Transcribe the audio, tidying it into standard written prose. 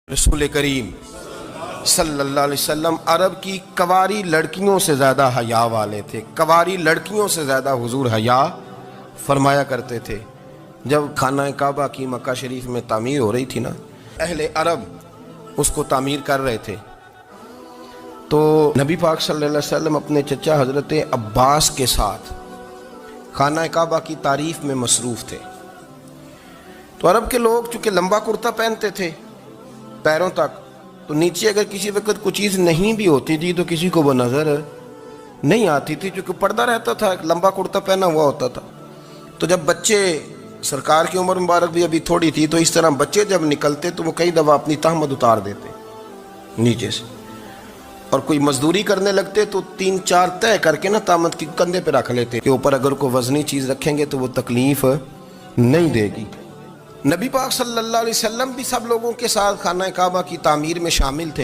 رسول کریم صلی اللہ علیہ وسلم عرب کی کواری لڑکیوں سے زیادہ حیا والے تھے. کواری لڑکیوں سے زیادہ حضور حیا فرمایا کرتے تھے. جب خانہ کعبہ کی مکہ شریف میں تعمیر ہو رہی تھی نا، اہل عرب اس کو تعمیر کر رہے تھے، تو نبی پاک صلی اللہ علیہ وسلم اپنے چچا حضرت عباس کے ساتھ خانہ کعبہ کی تعریف میں مصروف تھے. تو عرب کے لوگ چونکہ لمبا کرتا پہنتے تھے پیروں تک، تو نیچے اگر کسی وقت کوئی چیز نہیں بھی ہوتی تھی تو کسی کو وہ نظر نہیں آتی تھی، چونکہ پردہ رہتا تھا، ایک لمبا کرتا پہنا ہوا ہوتا تھا. تو جب بچے، سرکار کی عمر مبارک بھی ابھی تھوڑی تھی، تو اس طرح بچے جب نکلتے تو وہ کئی دفعہ اپنی تہمت اتار دیتے نیچے سے، اور کوئی مزدوری کرنے لگتے تو 3-4 طے کر کے نا تہمت کی کندھے پہ رکھ لیتے کہ اوپر اگر کوئی وزنی چیز رکھیں گے تو وہ تکلیف نہیں دے گی. نبی پاک صلی اللہ علیہ وسلم بھی سب لوگوں کے ساتھ خانہ کعبہ کی تعمیر میں شامل تھے.